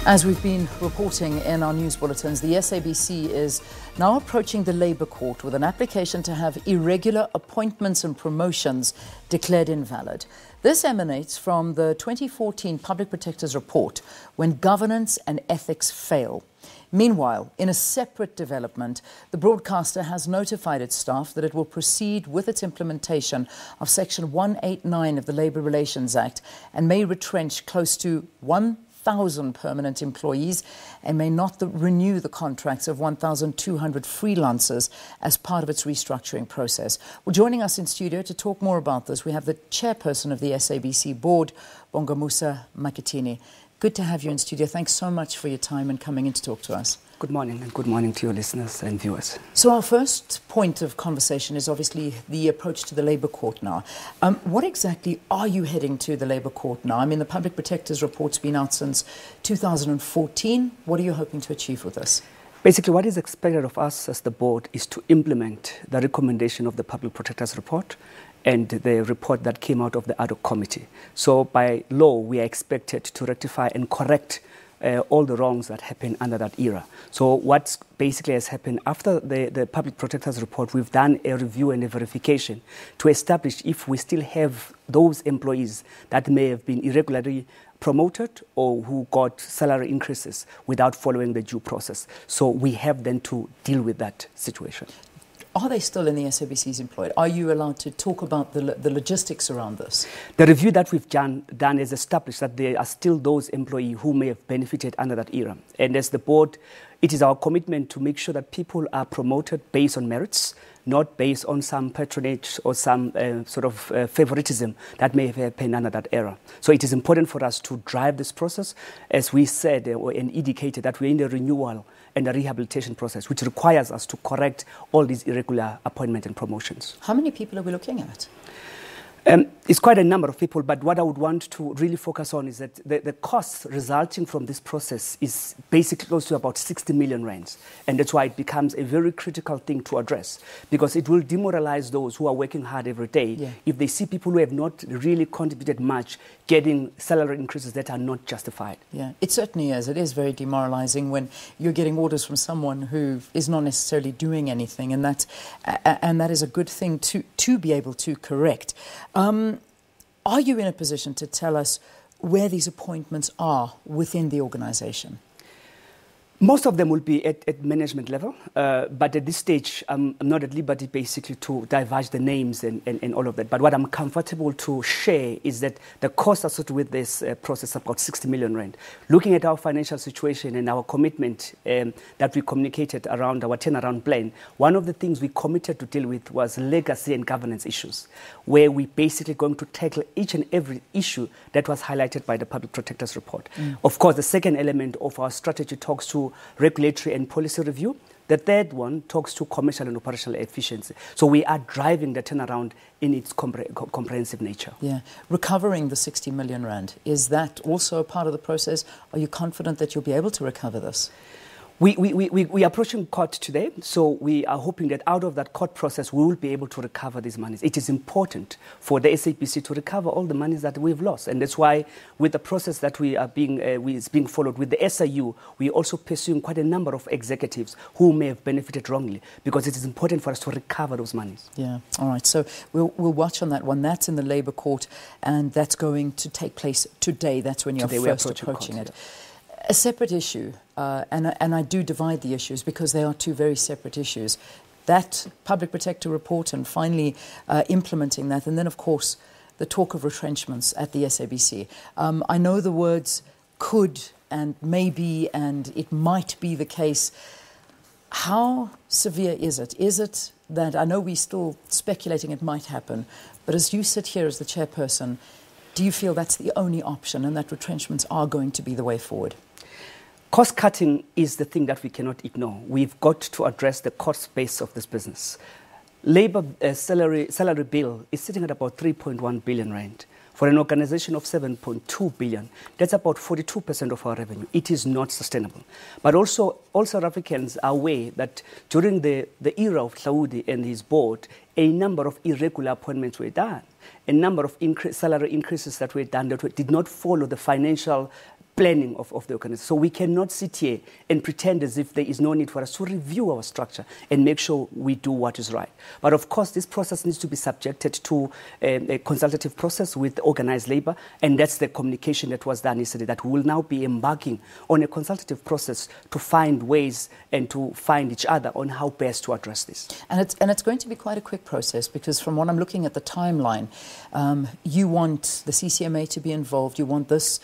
As we've been reporting in our news bulletins, the SABC is now approaching the Labour Court with an application to have irregular appointments and promotions declared invalid. This emanates from the 2014 Public Protector's Report, when governance and ethics fail. Meanwhile, in a separate development, the broadcaster has notified its staff that it will proceed with its implementation of Section 189 of the Labour Relations Act and may retrench close to 1,000 permanent employees and may not renew the contracts of 1,200 freelancers as part of its restructuring process. Well, joining us in studio to talk more about this, we have the Chairperson of the SABC board, Bongumusa Makhathini. Good to have you in studio. Thanks so much for your time and coming in to talk to us. Good morning, and good morning to your listeners and viewers. So our first point of conversation is obviously the approach to the Labour Court now. What exactly are you heading to the Labour Court now? I mean, the Public Protector's Report's been out since 2014. What are you hoping to achieve with this? Basically, what is expected of us as the board is to implement the recommendation of the Public Protector's Report and the report that came out of the ad hoc committee. So by law, we are expected to rectify and correct all the wrongs that happened under that era. So what basically has happened after the Public Protector's Report, we've done a review and a verification to establish if we still have those employees that may have been irregularly promoted or who got salary increases without following the due process. So we have then to deal with that situation. Are they still in the SABC's employed? Are you allowed to talk about the logistics around this? The review that we've done has established that there are still those employees who may have benefited under that era. And as the board, it is our commitment to make sure that people are promoted based on merits, not based on some patronage or some favoritism that may have happened under that era. So it is important for us to drive this process, as we said and indicated that we're in the renewal and the rehabilitation process, which requires us to correct all these irregular appointments and promotions. How many people are we looking at? It's quite a number of people, but what I would want to really focus on is that the costs resulting from this process is basically close to about 60 million rands. And that's why it becomes a very critical thing to address, because it will demoralize those who are working hard every day if they see people who have not really contributed much getting salary increases that are not justified. Yeah, it certainly is. It is very demoralizing when you're getting orders from someone who is not necessarily doing anything, and that is a good thing to be able to correct. Are you in a position to tell us where these appointments are within the organisation? Most of them will be at management level, but at this stage, I'm not at liberty basically to divulge the names and all of that. But what I'm comfortable to share is that the cost associated with this process is about 60 million rand. Looking at our financial situation and our commitment that we communicated around our turnaround plan, one of the things we committed to deal with was legacy and governance issues, where we basically going to tackle each and every issue that was highlighted by the Public Protector's Report. Of course, the second element of our strategy talks to regulatory and policy review. The third one talks to commercial and operational efficiency. So we are driving the turnaround in its comprehensive nature. Yeah. Recovering the 60 million rand, is that also a part of the process? Are you confident that you'll be able to recover this? We are approaching court today, so we are hoping that out of that court process, we will be able to recover these monies. It is important for the SABC to recover all the monies that we've lost. And that's why with the process that is being followed with the SIU, we're also pursuing quite a number of executives who may have benefited wrongly, because it is important for us to recover those monies. Yeah, all right. So we'll watch on that one. That's in the Labour Court, and that's going to take place today. That's when you're first approaching it. A separate issue, and I do divide the issues because they are two very separate issues. That Public Protector Report and finally implementing that, and then, of course, the talk of retrenchments at the SABC. I know the words could and maybe and it might be the case. How severe is it? Is it that, I know we're still speculating it might happen, but as you sit here as the chairperson, do you feel that's the only option and that retrenchments are going to be the way forward? Cost cutting is the thing that we cannot ignore. We've got to address the cost base of this business. Labour salary bill is sitting at about 3.1 billion rand. For an organization of 7.2 billion, that's about 42% of our revenue. It is not sustainable. But also, all South Africans are aware that during the era of Hlaudi and his board, a number of irregular appointments were done. A number of salary increases that were done that did not follow the financial planning of the organization. So we cannot sit here and pretend as if there is no need for us to review our structure and make sure we do what is right. But of course, this process needs to be subjected to a consultative process with organized labor, and that's the communication that was done yesterday, that we will now be embarking on a consultative process to find ways and to find each other on how best to address this. And it's going to be quite a quick process, because from what I'm looking at the timeline, you want the CCMA to be involved, you want this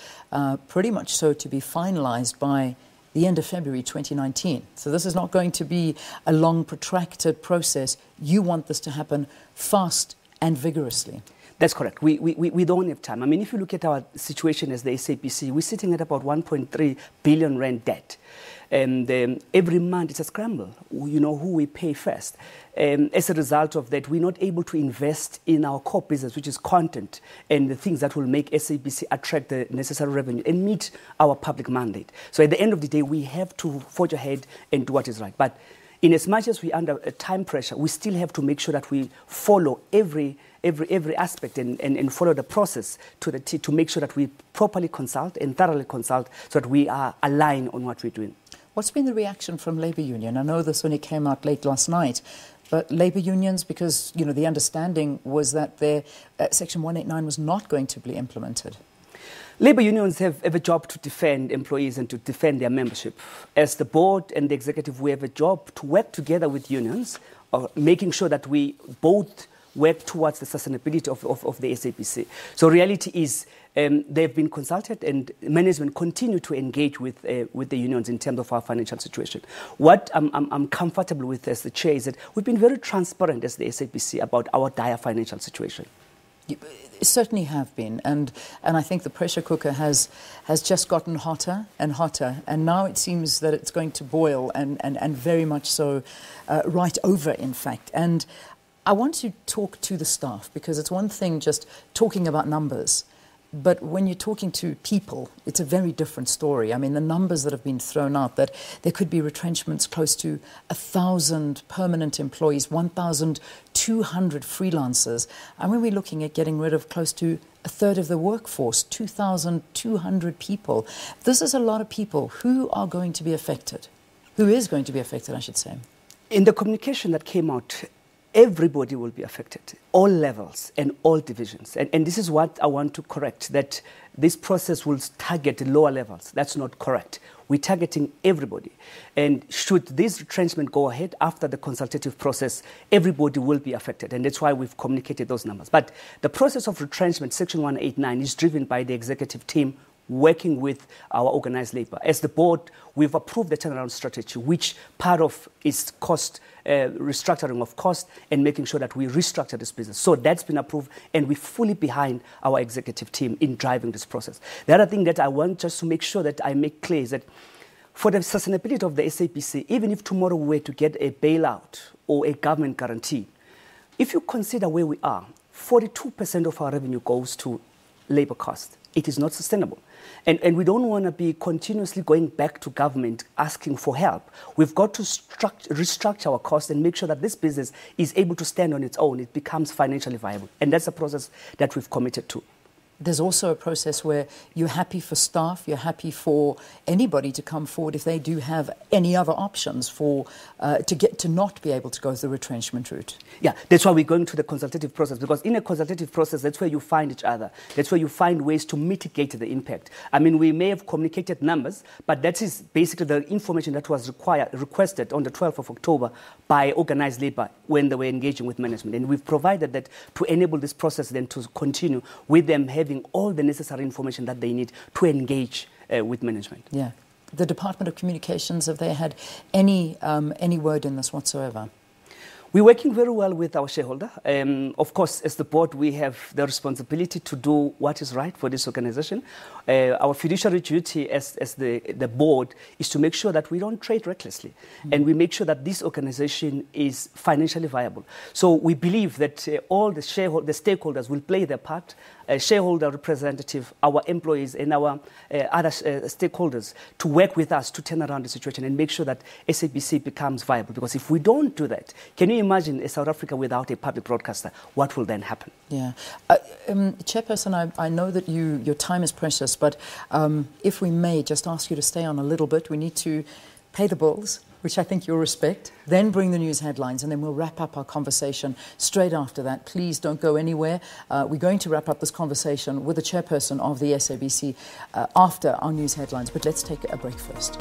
pretty much so to be finalised by the end of February 2019. So this is not going to be a long, protracted process. You want this to happen fast and vigorously. That's correct. We don't have time. I mean, if you look at our situation as the SABC, we're sitting at about 1.3 billion rand debt. And every month it's a scramble, you know, who we pay first. As a result of that, we're not able to invest in our core business, which is content and the things that will make SABC attract the necessary revenue and meet our public mandate. So at the end of the day, we have to forge ahead and do what is right. But in as much as we're under time pressure, we still have to make sure that we follow every aspect and follow the process to make sure that we properly consult and thoroughly consult so that we are aligned on what we're doing. What's been the reaction from Labour Union? I know this only came out late last night, but Labour unions, because you know the understanding was that their Section 189 was not going to be implemented. Labour unions have a job to defend employees and to defend their membership. As the board and the executive, we have a job to work together with unions, making sure that we both work towards the sustainability of the SABC. So reality is they've been consulted and management continue to engage with the unions in terms of our financial situation. What I'm comfortable with as the chair is that we've been very transparent as the SABC about our dire financial situation. You certainly have been, and I think the pressure cooker has just gotten hotter and hotter, and now it seems that it's going to boil and very much so right over, in fact. And I want to talk to the staff, because it's one thing just talking about numbers, but when you're talking to people, it's a very different story. I mean, the numbers that have been thrown out, that there could be retrenchments close to 1,000 permanent employees, 1,200 freelancers. I mean, we're looking at getting rid of close to a third of the workforce, 2,200 people. This is a lot of people who are going to be affected. Who is going to be affected, I should say. In the communication that came out, everybody will be affected, all levels and all divisions. And this is what I want to correct, that this process will target the lower levels. That's not correct. We're targeting everybody. And should this retrenchment go ahead after the consultative process, everybody will be affected. And that's why we've communicated those numbers. But the process of retrenchment, Section 189, is driven by the executive team working with our organized labor. As the board, we've approved the turnaround strategy, which part of is cost, restructuring of cost and making sure that we restructure this business. So that's been approved, and we're fully behind our executive team in driving this process. The other thing that I want just to make sure that I make clear is that for the sustainability of the SABC, even if tomorrow we were to get a bailout or a government guarantee, if you consider where we are, 42% of our revenue goes to labor costs. It is not sustainable. And we don't want to be continuously going back to government asking for help. We've got to restructure our costs and make sure that this business is able to stand on its own. It becomes financially viable. And that's a process that we've committed to. There's also a process where you're happy for staff, you're happy for anybody to come forward if they do have any other options for to not be able to go the retrenchment route. Yeah, that's why we're going to the consultative process, because in a consultative process, that's where you find each other. That's where you find ways to mitigate the impact. I mean, we may have communicated numbers, but that is basically the information that was requested on the 12th of October by organized labor when they were engaging with management. And we've provided that to enable this process then to continue with them having all the necessary information that they need to engage with management. Yeah. The Department of Communications, have they had any word in this whatsoever? We're working very well with our shareholder. Of course, as the board, we have the responsibility to do what is right for this organization. Our fiduciary duty as the board is to make sure that we don't trade recklessly, and we make sure that this organization is financially viable. So we believe that all the stakeholders will play their part. shareholder representative, our employees and our other stakeholders to work with us to turn around the situation and make sure that SABC becomes viable. Because if we don't do that, can you imagine a South Africa without a public broadcaster? What will then happen? Yeah. Chairperson, I know that your time is precious, but if we may just ask you to stay on a little bit, we need to pay the bills, which I think you'll respect, then bring the news headlines, and then we'll wrap up our conversation straight after that. Please don't go anywhere. We're going to wrap up this conversation with the chairperson of the SABC after our news headlines, but let's take a break first.